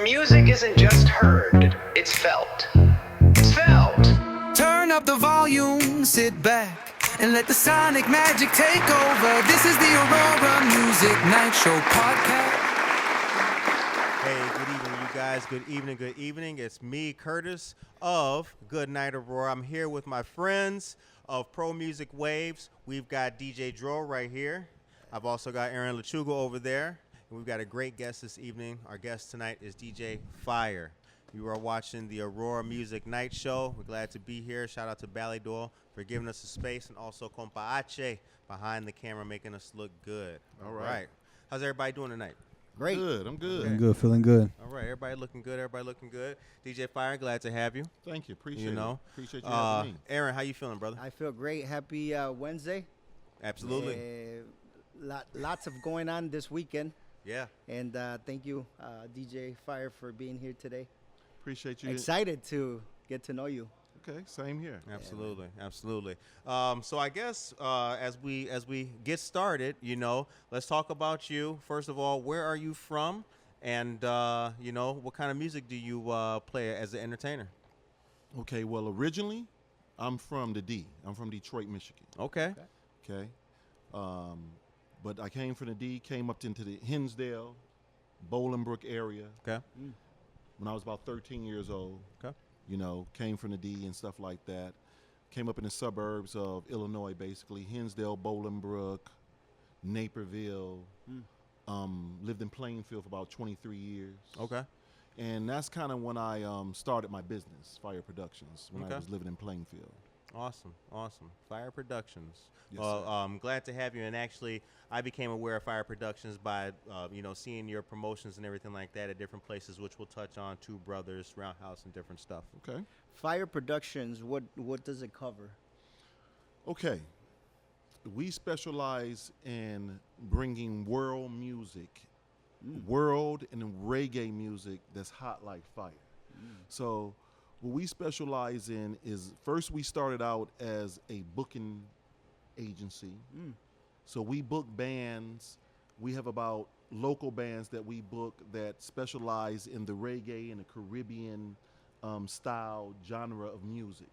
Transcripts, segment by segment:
music isn't just heard, it's felt. It's felt. Turn up the volume, sit back, and let the sonic magic take over. This is the Aurora Music Night Show podcast. Hey, good evening, you guys. Good evening, good evening. It's me, Curtis, of Good Night Aurora. I'm here with my friends of Pro Music Waves. We've got DJ Dro right here. I've also got Aaron Lechuga over there. And we've got a great guest this evening. Our guest tonight is DJ Fyre. You are watching the Aurora Music Night Show. We're glad to be here. Shout out to Ballydoyle for giving us the space, and also Compa Ache behind the camera making us look good. All right. How's everybody doing tonight? Great. Good. I'm good. Feeling good, feeling good. All right, everybody looking good. Everybody looking good. DJ Fyre, glad to have you. Thank you. Appreciate You know, it. Appreciate you having me. Aaron, how you feeling, brother? I feel great. Happy Wednesday. Absolutely. Lots of going on this weekend. Yeah. And thank you, DJ Fyre, for being here today. Appreciate you. Excited to get to know you. Okay, same here. Absolutely, absolutely. So I guess as we get started, you know, let's talk about you. First of all, where are you from, and you know, what kind of music do you play as an entertainer? Okay, well, originally, I'm from the D. I'm from Detroit, Michigan. Okay. Okay. But I came from the D, came up into the Hinsdale, Bolingbrook area Okay. when I was about 13 years old. Okay. You know, came from the D and stuff like that. Came up in the suburbs of Illinois, basically. Hinsdale, Bolingbrook, Naperville. Lived in Plainfield for about 23 years. Okay. And that's kind of when I started my business, Fyre Productions, when Okay. I was living in Plainfield. Awesome, awesome. Fyre Productions. Yes, Well, sir. I'm glad to have you. And actually, I became aware of Fyre Productions by, you know, seeing your promotions and everything like that at different places, which we'll touch on. Two Brothers, Roundhouse, and different stuff. Okay. Fyre Productions, what does it cover? Okay. We specialize in bringing world music, world and reggae music that's hot like fire. So what we specialize in is, first we started out as a booking agency. So we book bands. We have about local bands that we book that specialize in the reggae and the Caribbean style genre of music.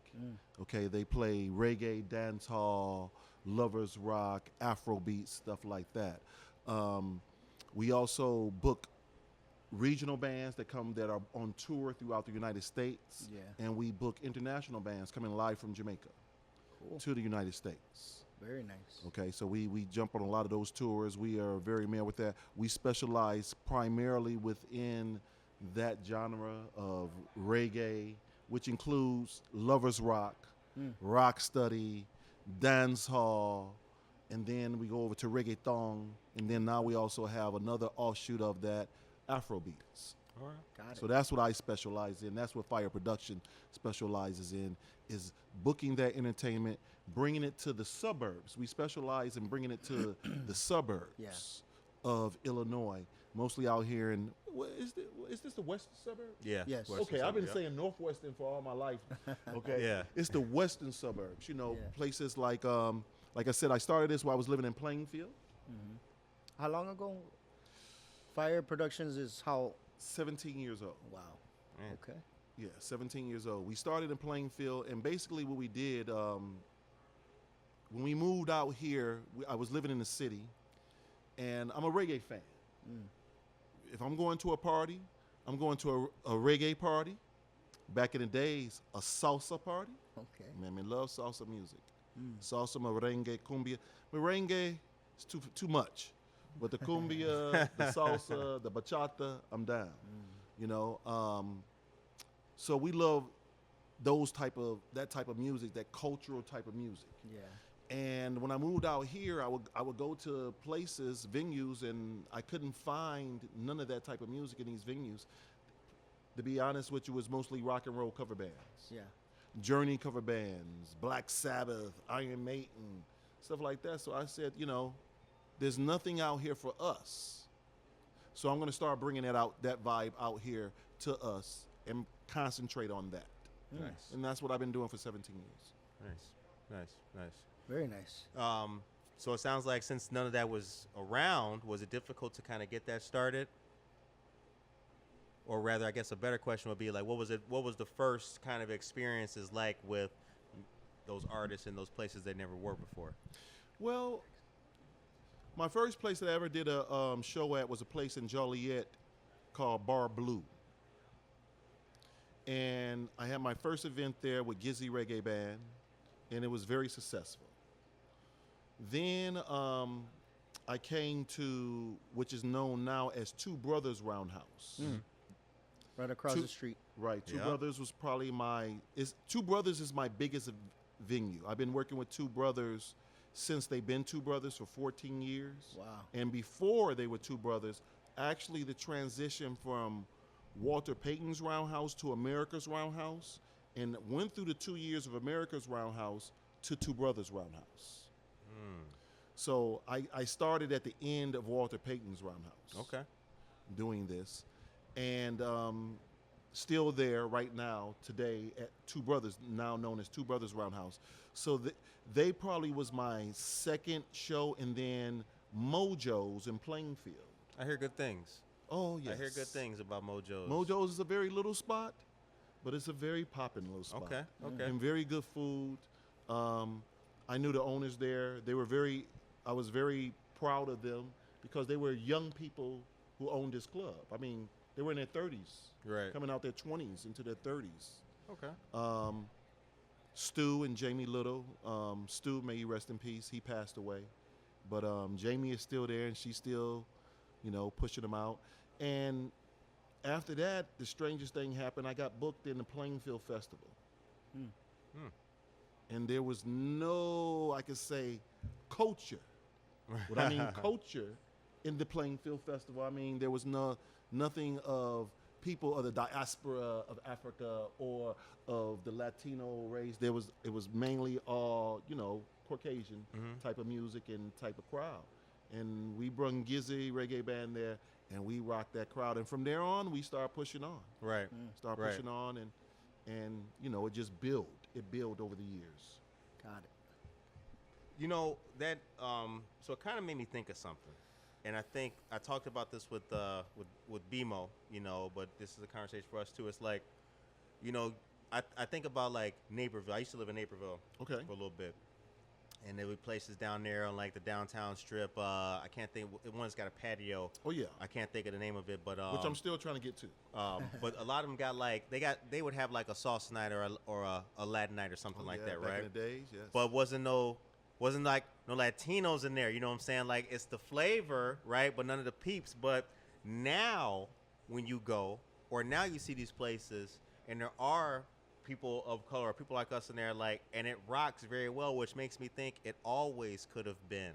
Okay, they play reggae, dancehall, lovers rock, Afrobeat, stuff like that. We also book regional bands that are on tour throughout the United States. Yeah. And we book international bands coming live from Jamaica to the United States. Very nice. Okay, so we jump on a lot of those tours. We are very familiar with that. We specialize primarily within that genre of reggae, which includes lovers rock, rock study, dance hall, and then we go over to reggaeton, and then now we also have another offshoot of that, Afrobeats. All right. Got it. So that's what I specialize in. That's what Fyre Production specializes in, is booking that entertainment, bringing it to the suburbs. We specialize in bringing it to the suburbs of Illinois, mostly out here in, is this the western suburb? Yeah. Yes. Western Okay, I've been suburb, yeah. saying northwestern for all my life. Okay, Yeah. it's the western suburbs. You know, Yeah. places like I said, I started this while I was living in Plainfield. How long ago? Fyre Productions is how? 17 years old. Wow. Man. Okay. Yeah, 17 years old. We started in Plainfield, and basically what we did, when we moved out here, I was living in the city, and I'm a reggae fan. If I'm going to a party, I'm going to a reggae party. Back in the days, a salsa party. Okay. Man, I love salsa music. Salsa, merengue, cumbia. Merengue is too much. But the cumbia, the salsa, the bachata, I'm down. You know, so we love that type of music, that cultural type of music. Yeah. And when I moved out here, I would go to places, venues, and I couldn't find none of that type of music in these venues. To be honest with you, it was mostly rock and roll cover bands. Yeah. Journey cover bands, Black Sabbath, Iron Maiden, stuff like that. So I said, you know, there's nothing out here for us. So I'm going to start bringing that vibe out here to us and concentrate on that. Nice. And that's what I've been doing for 17 years. Nice. Very nice. So it sounds like since none of that was around, was it difficult to kind of get that started? or rather, I guess a better question would be like, what was it? What was the first kind of experiences like with those artists in those places they never were before? Well, my first place that I ever did a show at was a place in Joliet called Bar Blue. And I had my first event there with Gizzy Reggae Band, and it was very successful. Then I came to, which is known now as Two Brothers Roundhouse. Right across the street. Right. Two Yeah. Brothers was probably Two Brothers is my biggest venue. I've been working with Two Brothers since they've been Two Brothers for 14 years. Wow. And before they were Two Brothers, actually the transition from Walter Payton's Roundhouse to America's Roundhouse, and went through the 2 years of America's Roundhouse to Two Brothers Roundhouse. So I started at the end of Walter Payton's Roundhouse. Okay. Doing this, and still there right now today at Two Brothers, now known as Two Brothers Roundhouse. So they probably was my second show, and then Mojo's in Plainfield. I hear good things. Oh yes, I hear good things about Mojo's. Mojo's is a very little spot, but it's a very popping little spot. Okay. Okay. And very good food. I knew the owners there. I was very proud of them because they were young people who owned this club. I mean, they were in their 30s, Right. coming out their 20s into their 30s. Okay. Stu and Jamie Little. Stu, may you rest in peace. He passed away. But Jamie is still there, and she's still, pushing them out. And after that, the strangest thing happened. I got booked in the Plainfield Festival. And there was no, I could say, culture. What I mean culture in the Plainfield Festival, I mean there was nothing of people of the diaspora of Africa or of the Latino race. It was mainly all, Caucasian type of music and type of crowd. And we brung Gizzy Reggae Band there, and we rocked that crowd. And from there on, we started pushing on. Right. Start Right. pushing on, and it just built. It built over the years. Got it. That so it kind of made me think of something, and I think I talked about this with BMO, but this is a conversation for us too. It's like, I think about like Naperville. I used to live in Naperville Okay. for a little bit, and there were places down there on like the downtown strip. I can't think. One's got a patio. Oh yeah. I can't think of the name of it, but Which I'm still trying to get to. but a lot of them got they would have like a salsa night or a Latin night or something like that, back right? in the days, yes. But wasn't like no Latinos in there, you know what I'm saying? Like it's the flavor, right? But none of the peeps. But now when you go, or now you see these places and there are people of color or people like us in there, like, and it rocks very well, which makes me think it always could have been.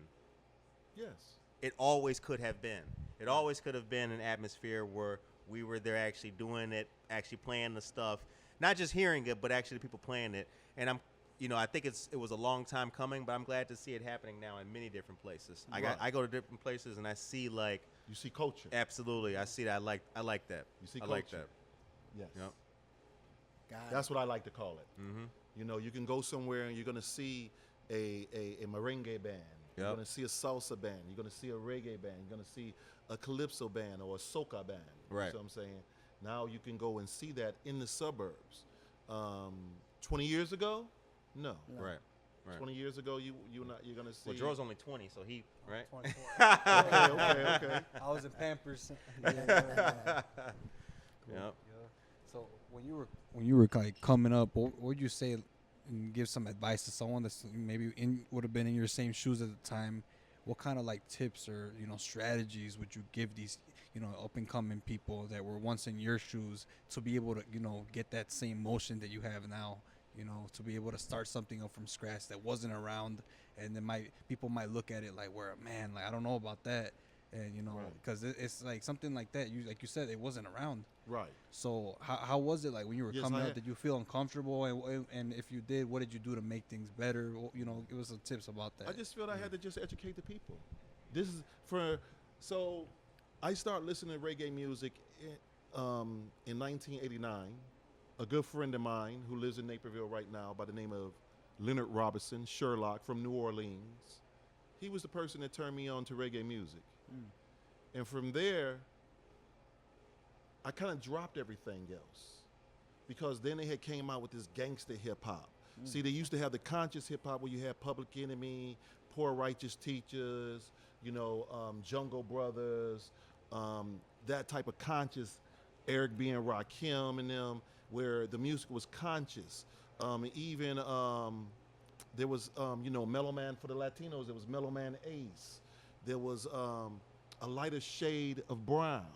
Yes. It always could have been. It always could have been an atmosphere where we were there actually doing it, actually playing the stuff, not just hearing it, but actually the people playing it. And I think it was a long time coming, but I'm glad to see it happening now in many different places. Right. I go to different places and I see like You see culture. absolutely. I see that. I like that. You see I like culture. that. Yes. Yep. Got That's what I like to call it. Mm-hmm. You can go somewhere and you're going to see a merengue band. You're Yep. going to see a salsa band. You're going to see a reggae band. You're going to see a calypso band or a soca band. Right. You know what I'm saying? Now you can go and see that in the suburbs. 20 years ago? No. Right. Right. 20 years ago, you're going to see. Well, Joe's only 20, so he right. 24. Okay. I was in Pampers. Yep. So when you were like coming up, what would you say and give some advice to someone that's maybe would have been in your same shoes at the time? What kind of like tips or strategies would you give these up and coming people that were once in your shoes to be able to get that same motion that you have now? To be able to start something up from scratch that wasn't around, and then people might look at it like, "Where man, like I don't know about that," and Right. because it's like something like that. Like you said, it wasn't around. Right. So how was it like when you were Yes, coming I up? had- Did you feel uncomfortable? And if you did, what did you do to make things better? Give us some tips about that. I just felt I had to just educate the people. This is so I started listening to reggae music in 1989. A good friend of mine who lives in Naperville right now by the name of Leonard Robinson, Sherlock from New Orleans. He was the person that turned me on to reggae music. And from there, I kind of dropped everything else because then they had came out with this gangster hip hop. See, they used to have the conscious hip hop where you had Public Enemy, Poor Righteous Teachers, Jungle Brothers, that type of conscious, Eric B. and Rakim and them, where the music was conscious. Even there was, Mellow Man for the Latinos. There was Mellow Man Ace. There was a lighter shade of brown.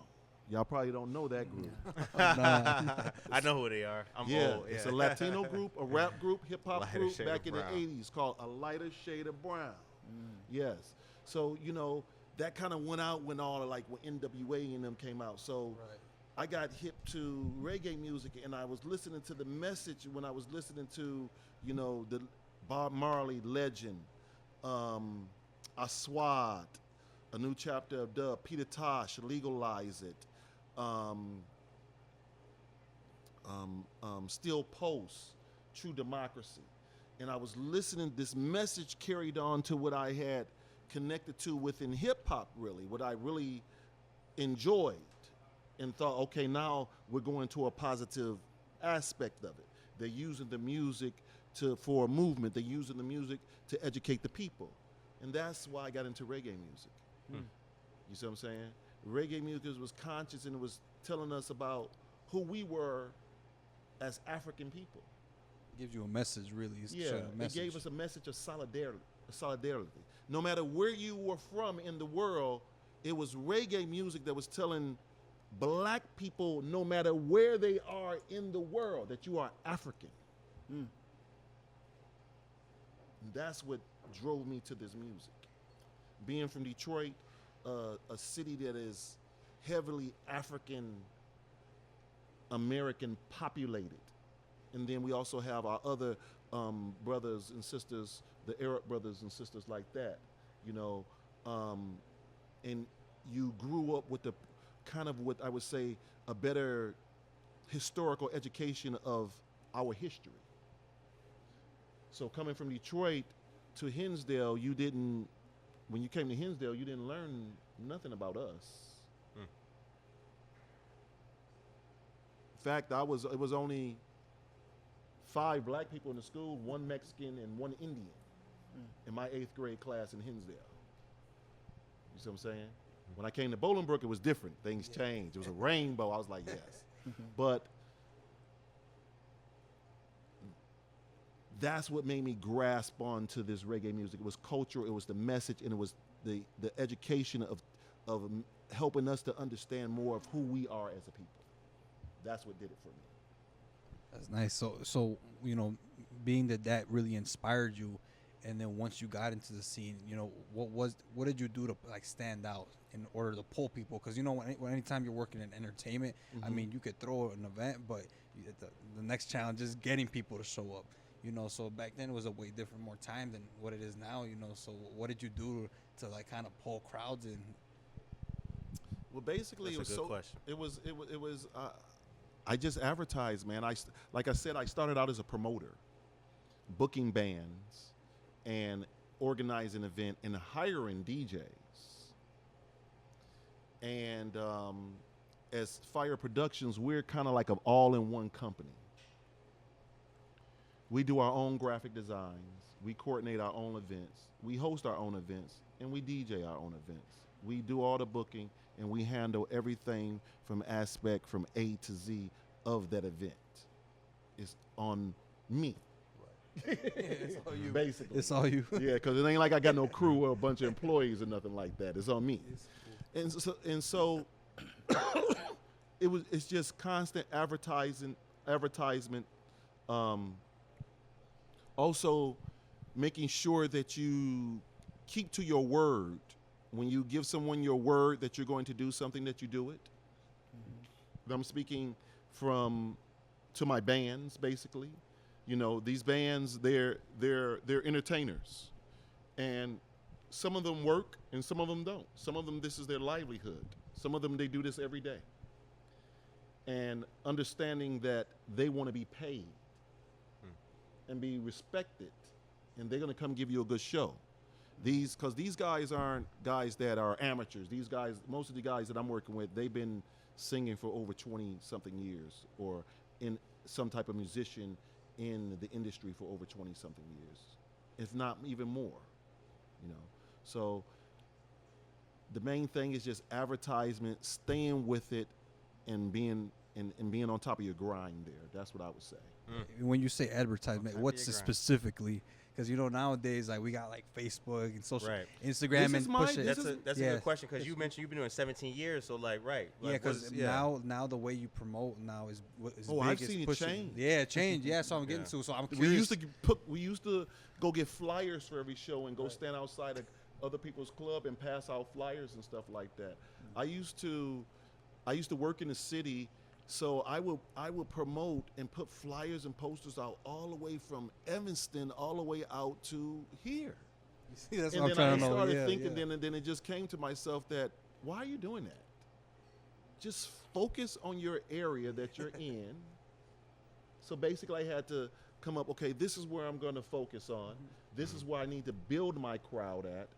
Y'all probably don't know that group. I know who they are. I'm old. Yeah. It's a Latino group, a rap group, hip hop Lighter group shade back of in brown. the '80s called A Lighter Shade of Brown. Yes. So that kind of went out when when NWA and them came out. So I got hip to reggae music, and I was listening to the message when I was listening to the Bob Marley legend, Aswad, A New Chapter of Dub, Peter Tosh, Legalize It. Still Post, True Democracy. And I was listening, this message carried on to what I had connected to within hip hop, really, what I really enjoyed and thought, okay, now we're going to a positive aspect of it. They're using the music for a movement. They're using the music to educate the people. And that's why I got into reggae music. You see what I'm saying? Reggae music was conscious, and it was telling us about who we were as African people. Gives you a message, really. It's Yeah, showing a it message. gave us a message of solidarity. No matter where you were from in the world, it was reggae music that was telling black people, no matter where they are in the world, that you are African. And that's what drove me to this music. Being from Detroit, a city that is heavily African American populated. And then we also have our other brothers and sisters, the Arab brothers and sisters like that, and you grew up with the kind of what I would say a better historical education of our history. So coming from Detroit to Hinsdale, when you came to Hinsdale, you didn't learn nothing about us. In fact, it was only 5 black people in the school, 1 Mexican and 1 Indian in my 8th grade class in Hinsdale. You see what I'm saying? When I came to Bolingbrook, it was different. Things changed. It was a rainbow. I was like, yes. But that's what made me grasp onto this reggae music. It was culture, it was the message, and it was the education of helping us to understand more of who we are as a people. That's what did it for me. That's nice. So being that really inspired you, and then once you got into the scene, what did you do to stand out in order to pull people? Because anytime you're working in entertainment, I mean, you could throw an event, but the next challenge is getting people to show up. So back then it was a way different, more time than what it is now. So what did you do to kind of pull crowds in? Well, basically, That's a good question. It was. I just advertised, man. Like I said, I started out as a promoter, booking bands, and organizing event and hiring DJs. And as Fyre Productions, we're kind of like an all-in-one company. We do our own graphic designs. We coordinate our own events. We host our own events, and we DJ our own events. We do all the booking, and we handle everything from A to Z of that event. It's on me. It's all you. Basically. It's all you. Yeah, because it ain't like I got no crew or a bunch of employees or nothing like that. It's on me. And so it's just constant advertisement. Also making sure that you keep to your word. When you give someone your word that you're going to do something, that you do it. I'm speaking to my bands, basically. These bands, they're entertainers, and some of them work and some of them don't. Some of them, this is their livelihood. Some of them, they do this every day. And understanding that they want to be paid and be respected, and they're going to come give you a good show. Because these guys aren't guys that are amateurs. These guys, most of the guys that I'm working with, they've been singing for over 20 something years, or in some type of musician in the industry for over 20 something years, if not even more, you know. So the main thing is just advertisement, staying with it, and being on top of your grind there. That's what I would say. When you say advertisement, Okay. what's Yeah, it grind. specifically? Because nowadays, like, we got like Facebook and social, Right. Instagram, This is and my- push it. this That's a yeah. good question, because you mentioned you've been doing 17 years, so like, right. Yeah, Like, because what's- yeah. now the way you promote now is Oh, big, I've is seen it pushing. change. Yeah, change. Yeah, so I'm getting Yeah. to. So I'm curious. We used to go get flyers for every show and go stand outside of other people's club and pass out flyers and stuff like that. I used to work in the city, so I would promote and put flyers and posters out all the way from Evanston all the way out to here. See, that's And what I'm then I trying to know. started Yeah, thinking, yeah. then it just came to myself that, why are you doing that? Just focus on your area that you're in. So basically, I had to come up, okay, this is where I'm going to focus on. This is where I need to build my crowd at.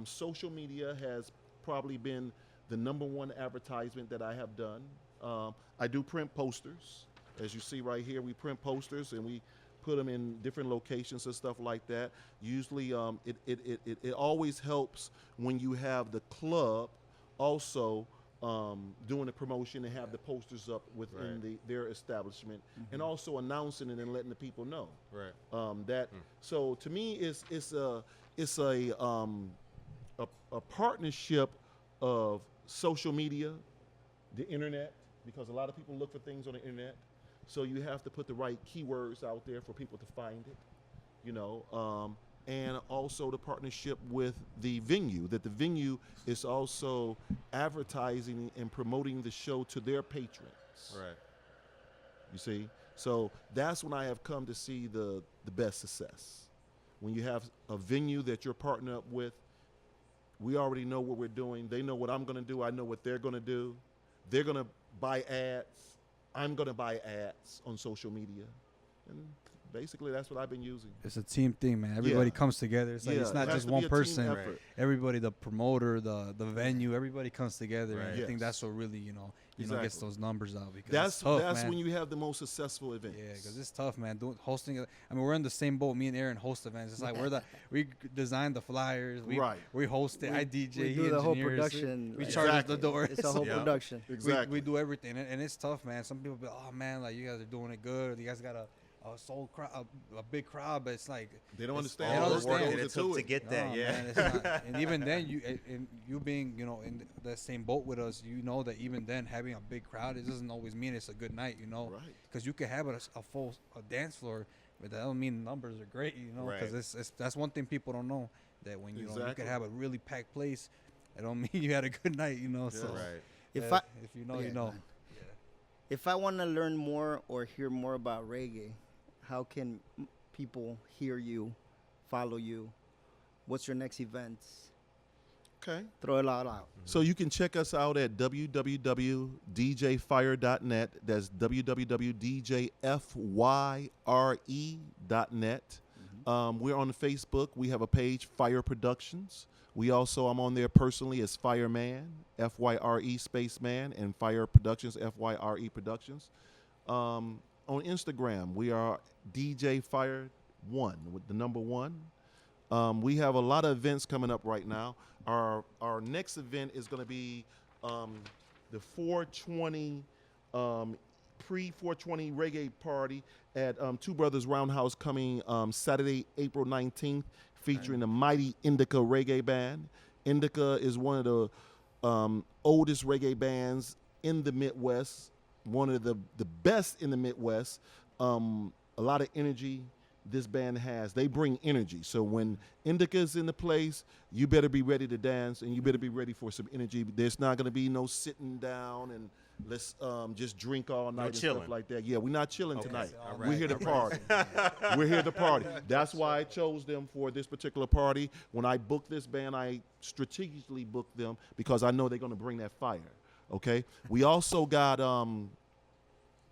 Social media has probably been the #1 advertisement that I have done. I do print posters. As you see right here, we print posters and we put them in different locations and stuff like that. Usually, it always helps when you have the club also doing the promotion and have the posters up within Right. their establishment, and also announcing it and letting the people know. Right. So to me, it's a partnership of social media, the internet, because a lot of people look for things on the internet. So you have to put the right keywords out there for people to find it, you know, and also the partnership with the venue, that the venue is also advertising and promoting the show to their patrons. Right. You see? So that's when I have come to see the best success. When you have a venue that you're partnered up with, we already know what we're doing. They know what I'm going to do. I know what they're going to do. They're going to buy ads. I'm going to buy ads on social media. And basically, that's what I've been using. It's a team thing, man. Everybody Yeah. comes together. It's like Yeah, it's it not has just to be one a team person. effort. Everybody, the promoter, the venue, everybody comes together. Right. And I Yes. think that's what really, gets Exactly. those numbers out, because That's it's tough, man. when you have the most successful events. Yeah, because it's tough, man. Hosting. I mean, we're in the same boat. Me and Aaron host events. It's like we design the flyers. Right. We host it. I DJ. we he do the whole engineers. production. We Like, charge Exactly. the door. It's a whole Yeah. production. Exactly. We do everything, and it's tough, man. Some people be like, oh man, like, you guys are doing it good. You guys got a crowd, a big crowd, but it's like They don't it's- understand they all don't the work understand. that It goes took into to it. get that, No, yeah. man, it's not. And even then, you being in the same boat with us, you know that even then, having a big crowd, it doesn't always mean it's a good night, Right. Because you could have a full dance floor, but that don't mean the numbers are great, because Right. that's one thing people don't know, that when you Exactly. could have a really packed place, it don't mean you had a good night, So Right. If if you know, yeah, you know. go ahead. If I want to learn more or hear more about reggae, how can people hear you, follow you? What's your next events? Okay. Throw it all out. So you can check us out at www.djfyre.net. That's www.djfyre.net. We're on Facebook. We have a page, Fyre Productions. I'm on there personally as Fireman, Fyre spaceman, and Fyre Productions, Fyre Productions. On Instagram, we are DJ Fyre 1 with the number 1. We have a lot of events coming up right now. Our next event is going to be the 420 pre-420 reggae party at Two Brothers Roundhouse, coming Saturday, April 19th, featuring the mighty Indica Reggae Band. Indica is one of the oldest reggae bands in the Midwest, one of the best in the Midwest. A lot of energy this band has. They bring energy. So when Indica's in the place, you better be ready to dance, and you better be ready for some energy. There's not going to be no sitting down and let's just drink all night and chilling. stuff like that. Yeah, we're not chilling tonight. all We're right, here to all party. We're here to party. That's why I chose them for this particular party. When I booked this band, I strategically booked them because I know they're going to bring that fire. Okay? We also got,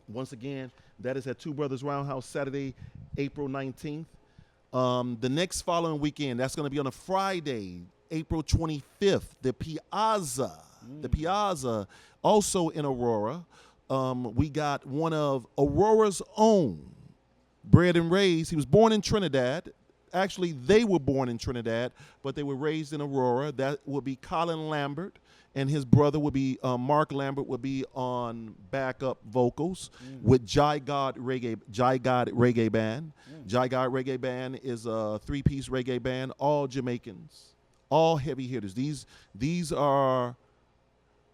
once again, that is at Two Brothers Roundhouse, Saturday, April 19th. The next following weekend, that's going to be on a Friday, April 25th, the Piazza. The Piazza, also in Aurora. We got one of Aurora's own, bred and raised. He was born in Trinidad. Actually, they were born in Trinidad, but they were raised in Aurora. That would be Colin Lambert, and his brother would be Mark Lambert would be on backup vocals with Jai God Reggae Band. Jai God Reggae Band is a 3-piece reggae band, all Jamaicans, all heavy hitters. These are,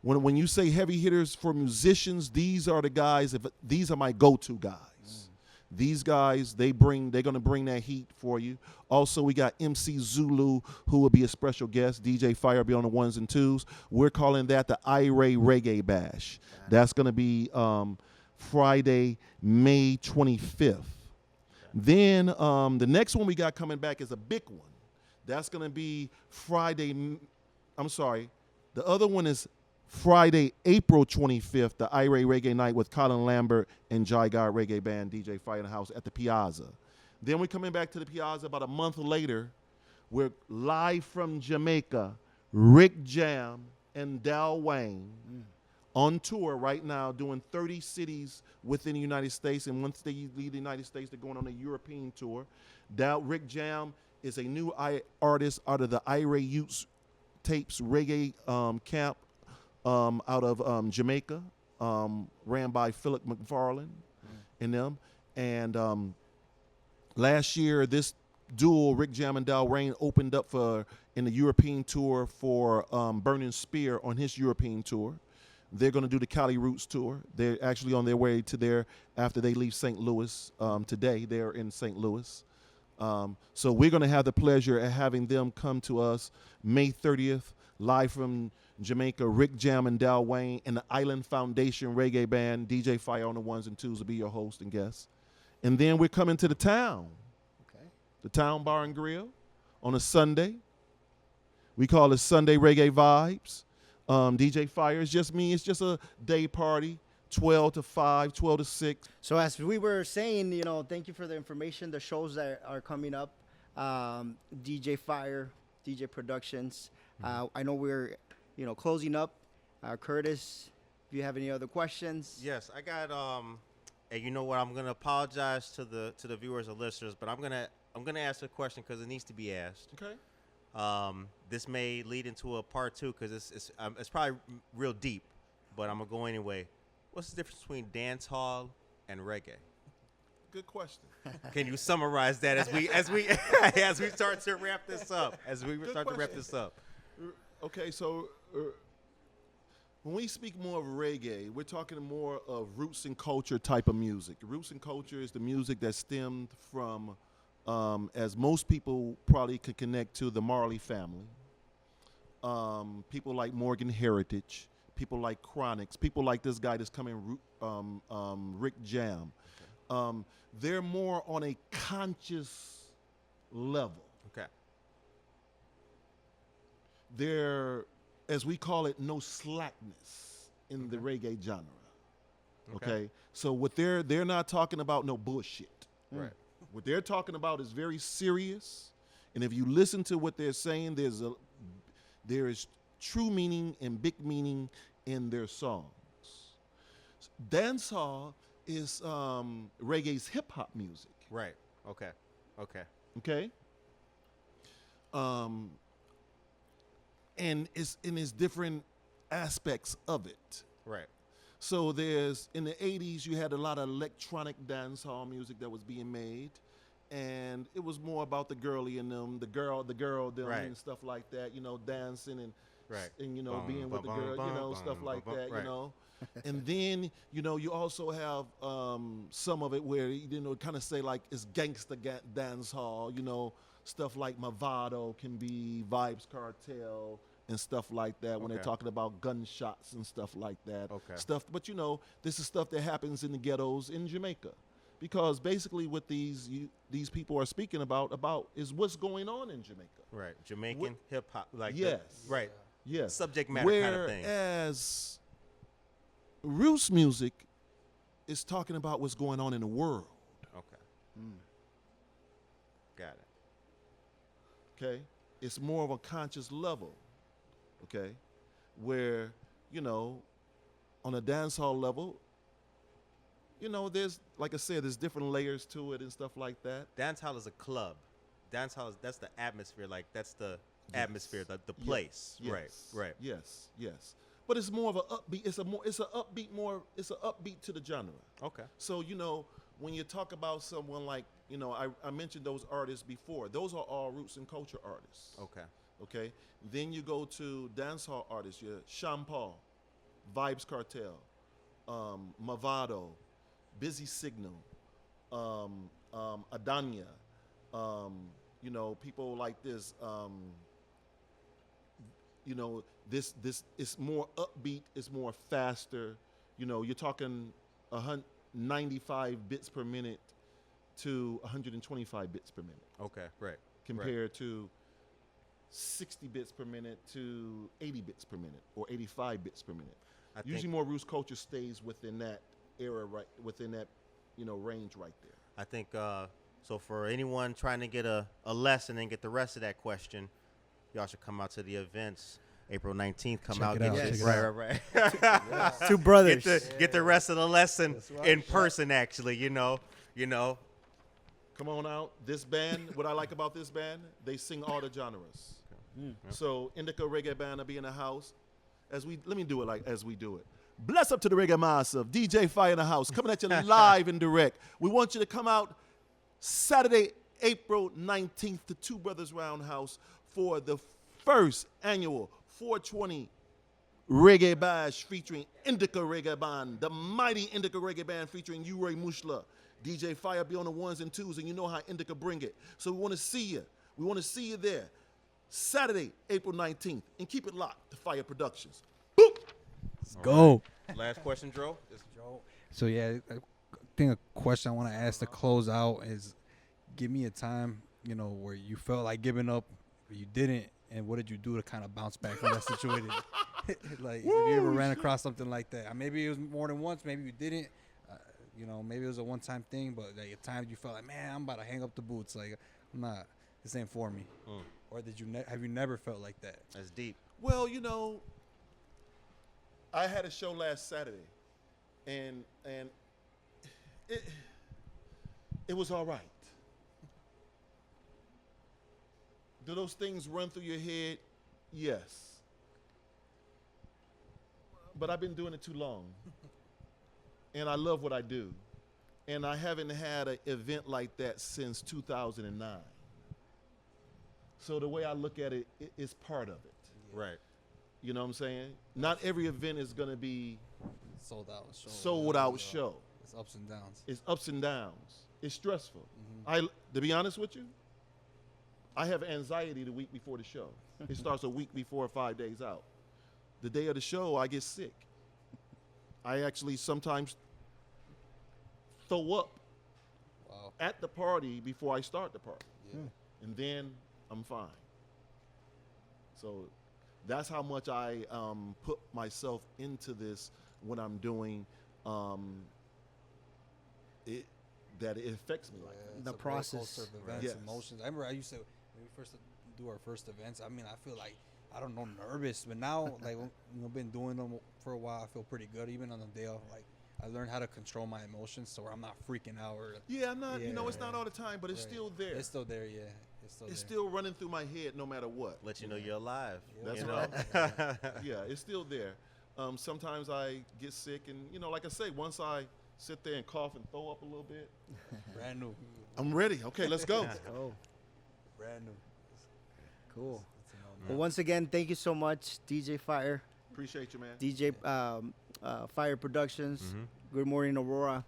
when you say heavy hitters for musicians, these are the guys. These are my go-to guys. These guys, they're going to bring that heat for you. Also, we got MC Zulu, who will be a special guest. DJ Fyre will be on the ones and twos. We're calling that the Ira Reggae Bash. That's going to be Friday, May 25th. Then the next one we got coming back is a big one. That's going to be Friday. I'm sorry. The other one is Friday, April 25th, the Ira Reggae Night with Colin Lambert and Jai God Reggae Band, DJ Fyre in the house at the Piazza. Then we're coming back to the Piazza about a month later. We're live from Jamaica, Rick Jam and Dal Wayne on tour right now, doing 30 cities within the United States. And once they leave the United States, they're going on a European tour. Rick Jam is a new artist out of the Ira Youth Tapes Reggae camp. Out of Jamaica, ran by Philip McFarlane and them. And last year, this duo, Rick Jam and Dal Wayne, opened up in the European tour for Burning Spear on his European tour. They're going to do the Cali Roots tour. They're actually on their way to there after they leave St. Louis today. They're in St. Louis. So we're going to have the pleasure of having them come to us May 30th, live from Jamaica. Rick Jam and Dal Wayne and the Island Foundation Reggae Band. DJ Fyre on the ones and twos will be your host and guest. And then we're coming to the town. Okay. The Town Bar and Grill on a Sunday. We call it Sunday Reggae Vibes. DJ Fyre is just me. It's just a day party, 12 to 5, 12 to 6. So as we were saying, thank you for the information, the shows that are coming up. DJ Fyre, DJ Productions. I know we're closing up. Curtis, if you have any other questions. Yes, I got and you know what? I'm gonna apologize to the viewers and listeners, but I'm gonna ask a question because it needs to be asked. Okay. This may lead into a part 2 because it's probably real deep, but I'm gonna go anyway. What's the difference between dance hall and reggae? Good question. Can you summarize that as we start to wrap this up? Okay, so when we speak more of reggae, we're talking more of roots and culture type of music. Roots and culture is the music that stemmed from, as most people probably could connect to, the Marley family. People like Morgan Heritage, people like Chronics, people like this guy that's coming, Rick Jam. They're more on a conscious level. Okay. There, as we call it, no slackness in the reggae genre. Okay. So what they're not talking about no bullshit. Right. What they're talking about is very serious. And if you listen to what they're saying, there is true meaning and big meaning in their songs. Dancehall is reggae's hip hop music. Right. Okay. Okay. And it's in its different aspects of it. Right. So there's, in the 80s, you had a lot of electronic dancehall music that was being made, and it was more about the girly in them, the girl them, Right. and stuff like that, dancing and Right. and Bum, being with the bum, girl, bum, stuff bum, like bum, that, right. And then, you also have some of it where, kind of say like it's gangsta dance hall, stuff like Movado can be Vibes Cartel and stuff like that when they're Okay. talking about gunshots and stuff like that. Okay. But this is stuff that happens in the ghettos in Jamaica. Because basically what these people are speaking about is what's going on in Jamaica. Right. Jamaican hip hop, like Yes. right. Yes. Subject matter kind of thing. Whereas Roots music is talking about what's going on in the world. Okay. Got it. okay? It's more of a conscious level, okay? Where, you know, on a dance hall level, you know, there's, like I said, there's different layers to it and stuff like that. Dance hall is a club. Dance hall is, that's the atmosphere. Like, that's the atmosphere, the place. Yes. Right. Yes. But it's more of an upbeat. It's an upbeat to the genre. Okay. So, you know, when you talk about someone like, you know, I mentioned those artists before. Those are all roots and culture artists. Okay. Then you go to dancehall artists. Yeah, Sean Paul, Vibes Cartel, Mavado, Busy Signal, Adanya. You know, people like this. You know, this is more upbeat. It's more faster. You know, you're talking 95 bits per minute to 125 bits per minute. Okay. Right. Compared to 60 bits per minute to 80 bits per minute or 85 bits per minute. Usually more roots culture stays within that era, right, within that, you know, range right there. I think, so for anyone trying to get a lesson and get the rest of that question, y'all should come out to the events. April 19th, come Check out. it out, Get check your- it right. Two brothers. Get the rest of the lesson in person, actually, you know. Come on out. This band, what I like about this band, they sing all the genres. So Indica Reggae Band will be in the house. Let me do it like as we do it. Bless up to the Reggae Massive, DJ Fyre in the house, coming at you live and direct. We want you to come out Saturday, April 19th to Two Brothers Roundhouse for the first annual 420 Reggae Bash featuring Indica Reggae Band, the mighty Indica Reggae Band featuring Uri Mushla. DJ Fyre be on the ones and twos, and you know how Indica bring it. So we want to see you. We want to see you there. Saturday, April 19th. And keep it locked to Fyre Productions. Boop! Let's go. Last question, Dro. So yeah, I think a question I want to ask to close out is, give me a time, you know, where you felt like giving up, but you didn't, and what did you do to kind of bounce back from that situation? Like, have you ever ran across something like that? Maybe it was more than once, maybe you didn't. You know, maybe it was a one-time thing, but like at times you felt like, man, I'm about to hang up the boots. Like, I'm not. This ain't for me. Or did you? Have you never felt like that? That's deep. Well, you know, I had a show last Saturday, and it was all right. Do those things run through your head? Yes. But I've been doing it too long. And I love what I do. And I haven't had an event like that since 2009. So the way I look at it, it's part of it. Right. You know what I'm saying? Not every event is going to be Sold out show. It's ups and downs. It's ups and downs. It's stressful. To be honest with you, I have anxiety the week before the show. It starts a week before, 5 days out. The day of the show, I get sick. I actually sometimes throw up at the party before I start the party. Yeah. And then I'm fine. So that's how much I put myself into this when I'm doing it, that it affects me like that. It's The a roller process. coaster of events, Yes. emotions. I remember I used to, when we first do our first events, I mean, I feel like, I don't know, nervous, but now, like, you know, been doing them for a while, I feel pretty good. Even on the day of, like, I learned how to control my emotions, so I'm not freaking out. Or Yeah, I'm not, you know, it's Yeah. not all the time, but it's Right. still there. It's still there, yeah. It's It's there. still running through my head no matter what. Let you know you're alive. That's you right. know? Yeah, it's still there. Sometimes I get sick, and, you know, like I say, once I sit there and cough and throw up a little bit, Brand new. I'm ready. Okay, let's go. Oh, Brand new. cool. It's a no-no. Well, once again, thank you so much, DJ Fyre, Appreciate you, man. DJ Fyre Productions. Good morning, Aurora.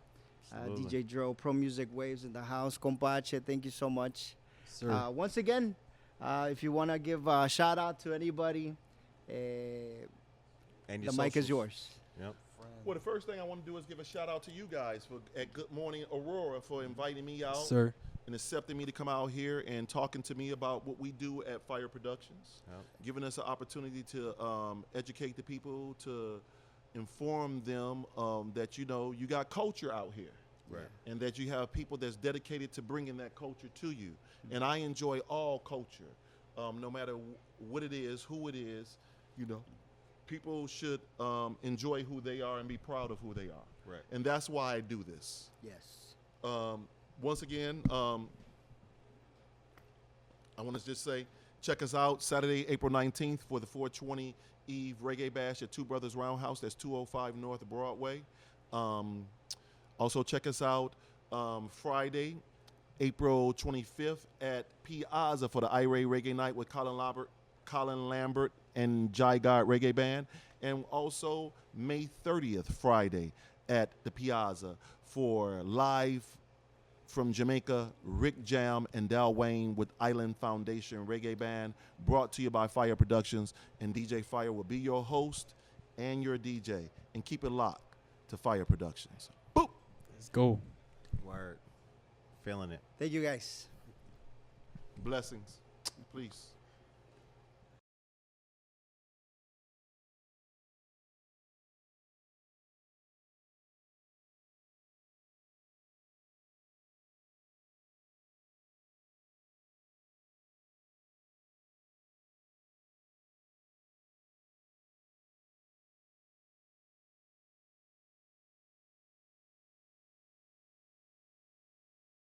Absolutely. DJ Dro, Pro Music Waves in the house. Compache, thank you so much. Sir. Once again, if you want to give a shout out to anybody, And the your mic is socials. yours. Yep. Well, the first thing I want to do is give a shout out to you guys at Good Morning Aurora for inviting me out Sir. and accepting me to come out here and talking to me about what we do at Fyre Productions, giving us an opportunity to educate the people, to inform them that, you know, you got culture out here. Right. And that you have people that's dedicated to bringing that culture to you. And I enjoy all culture. no matter what it is, who it is, you know, people should enjoy who they are and be proud of who they are. Right. And that's why I do this. Yes. Once again, I want to just say, check us out Saturday, April 19th for the 420 Eve Reggae Bash at Two Brothers Roundhouse. That's 205 North Broadway. Also, check us out Friday, April 25th at Piazza for the Ira Reggae Night with Colin Lambert and Jai God Reggae Band. And also May 30th, Friday, at the Piazza for live from Jamaica, Rick Jam and Dal Wayne with Island Foundation Reggae Band, brought to you by Fyre Productions. And DJ Fyre will be your host and your DJ. And keep it locked to Fyre Productions. Boop! Let's go. Word. Feeling it. Thank you guys. Blessings. Please.